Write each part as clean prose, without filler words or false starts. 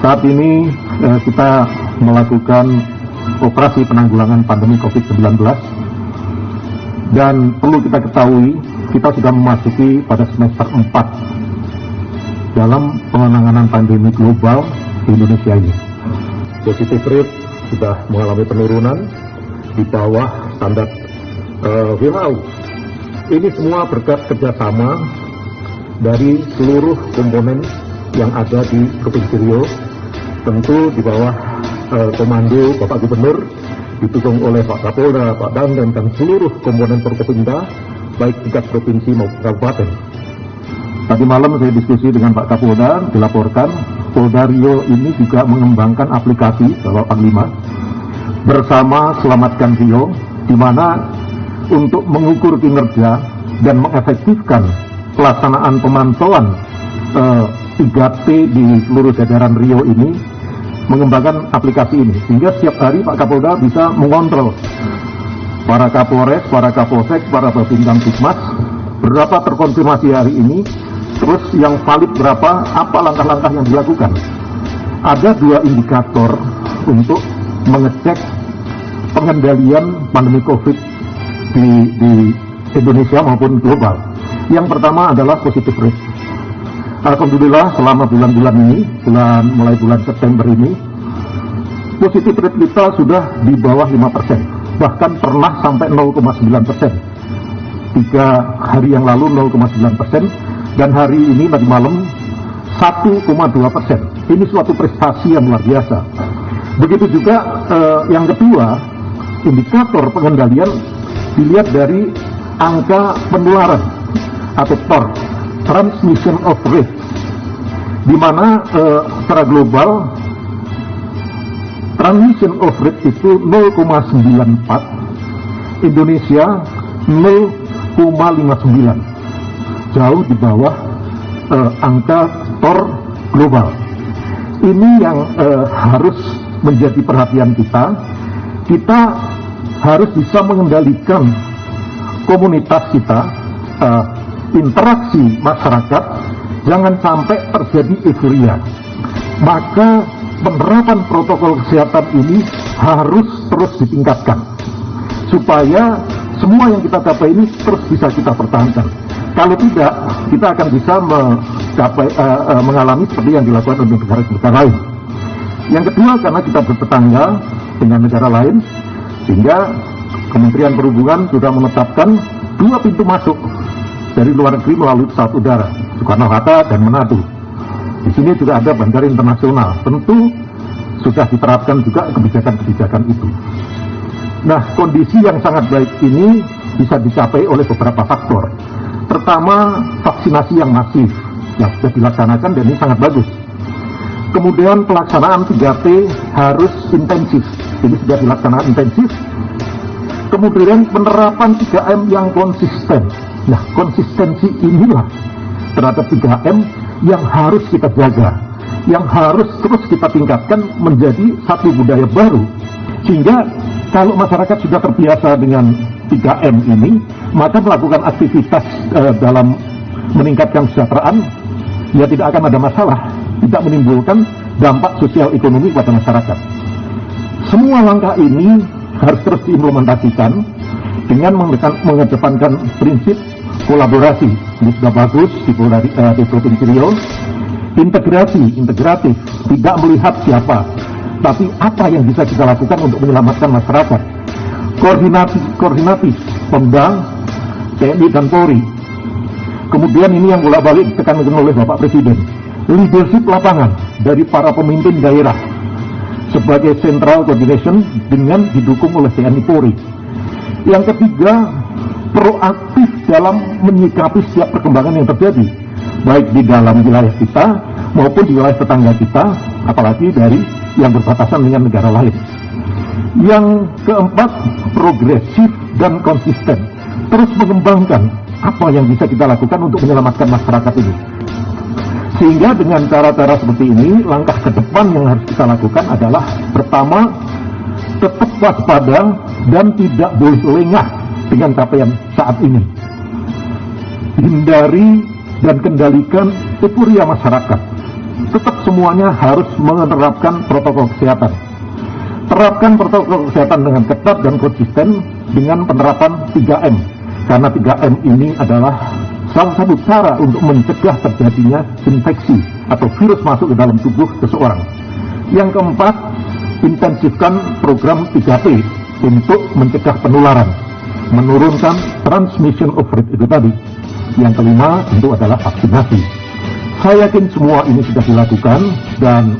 Saat ini kita melakukan operasi penanggulangan pandemi COVID-19, dan perlu kita ketahui kita sudah memasuki pada semester 4 dalam penanganan pandemi global di Indonesia ini. Positive rate sudah mengalami penurunan di bawah standar WHO. Ini semua berkat kerjasama dari seluruh komponen yang ada di Provinsi Riau, tentu di bawah komando Bapak Gubernur, didukung oleh Pak Kapolda, Pak Dandan, dan seluruh komponen Forkopimda, baik tingkat provinsi maupun kabupaten. Tadi malam saya diskusi dengan Pak Kapolda, dilaporkan Polda Riau ini juga mengembangkan aplikasi Bapak Panglima bersama Selamatkan Riau, di mana untuk mengukur kinerja dan mengefektifkan pelaksanaan pemantauan 3T di seluruh jajaran Riau ini, mengembangkan aplikasi ini, sehingga setiap hari Pak Kapolda bisa mengontrol para Kapolres, para Kapolsek, para Babinkan Tikmas, berapa terkonfirmasi hari ini, terus yang valid berapa, apa langkah-langkah yang dilakukan. Ada 2 indikator untuk mengecek pengendalian pandemi COVID di Indonesia maupun global. Yang pertama adalah positive rate. Alhamdulillah selama bulan-bulan ini, mulai bulan September ini, positive rate kita sudah di bawah 5%, bahkan pernah sampai 0,9%. 3 hari yang lalu 0,9%, dan hari ini tadi malam 1,2%. Ini suatu prestasi yang luar biasa. Begitu juga yang kedua, indikator pengendalian dilihat dari angka penularan atau TOR, transmission of rate, di mana secara global transmission of rate itu 0,94, Indonesia 0,59, jauh di bawah angka TOR global. Ini yang harus menjadi perhatian kita. Kita harus bisa mengendalikan komunitas kita, interaksi masyarakat, jangan sampai terjadi euforia. Maka penerapan protokol kesehatan ini harus terus ditingkatkan, supaya semua yang kita capai ini terus bisa kita pertahankan. Kalau tidak, kita akan bisa mengalami seperti yang dilakukan oleh negara-negara lain. Yang kedua, karena kita bertetangga dengan negara lain, sehingga Kementerian Perhubungan sudah menetapkan 2 pintu masuk dari luar negeri melalui pesawat udara, Soekarno-Hatta dan Manado. Di sini juga ada bandara internasional. Tentu sudah diterapkan juga kebijakan-kebijakan itu. Nah, kondisi yang sangat baik ini bisa dicapai oleh beberapa faktor. Pertama, vaksinasi yang masif yang sudah dilaksanakan, dan ini sangat bagus. Kemudian pelaksanaan 3T harus intensif, ini sudah dilaksanakan intensif. Kemudian penerapan 3M yang konsisten. Nah, konsistensi inilah terhadap 3M yang harus kita jaga, yang harus terus kita tingkatkan menjadi satu budaya baru, sehingga kalau masyarakat sudah terbiasa dengan 3M ini, maka melakukan aktivitas dalam meningkatkan kesejahteraan, ya tidak akan ada masalah, tidak menimbulkan dampak sosial ekonomi pada masyarakat. Semua langkah ini harus terus diimplementasikan dengan mengedepankan prinsip kolaborasi. Ini sudah bagus di Provinsi Riau. Integratif, tidak melihat siapa, tapi apa yang bisa kita lakukan untuk menyelamatkan masyarakat. Koordinatif, Pemda, TNI dan Polri. Kemudian ini yang bolak-balik ditekankan oleh Bapak Presiden, leadership lapangan dari para pemimpin daerah sebagai central coordination dengan didukung oleh TNI Polri. Yang ketiga, proaktif dalam menyikapi setiap perkembangan yang terjadi, baik di dalam wilayah kita maupun di wilayah tetangga kita, apalagi dari yang berbatasan dengan negara lain. Yang keempat, progresif dan konsisten, terus mengembangkan apa yang bisa kita lakukan untuk menyelamatkan masyarakat ini. Sehingga dengan cara-cara seperti ini, langkah ke depan yang harus kita lakukan adalah pertama, tetap waspada dan tidak boleh lengah dengan capaian saat ini. Hindari dan kendalikan euforia masyarakat. Tetap semua semuanya harus menerapkan protokol kesehatan. Terapkan protokol kesehatan dengan ketat dan konsisten dengan penerapan 3M. Karena 3M ini adalah salah satu cara untuk mencegah terjadinya infeksi atau virus masuk ke dalam tubuh seseorang. Yang keempat, intensifkan program 3P untuk mencegah penularan, menurunkan transmission of rate itu tadi. Yang kelima tentu adalah vaksinasi. Saya yakin semua ini sudah dilakukan dan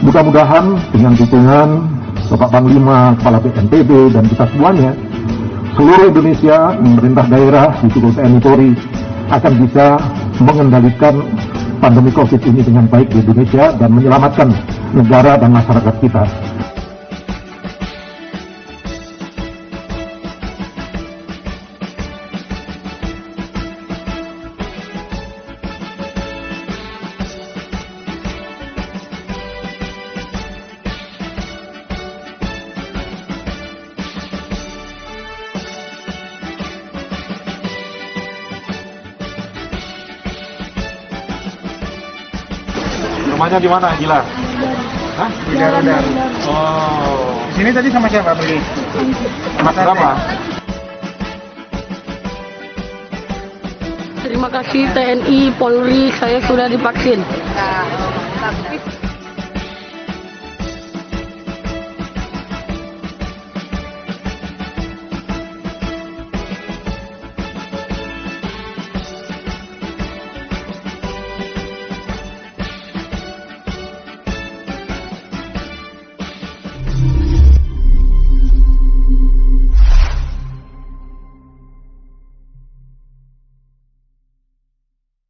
mudah-mudahan dengan dukungan Bapak Panglima, Kepala BNPB, dan kita semuanya, seluruh Indonesia, pemerintah daerah, didukung TNI Polri, akan bisa mengendalikan pandemi COVID ini dengan baik di Indonesia dan menyelamatkan negara dan masyarakat kita. Rumahnya di mana, Gilang? Hah? Di Daru. Oh. Di sini tadi sama siapa pergi? Mas berapa? Terima kasih TNI Polri, saya sudah divaksin.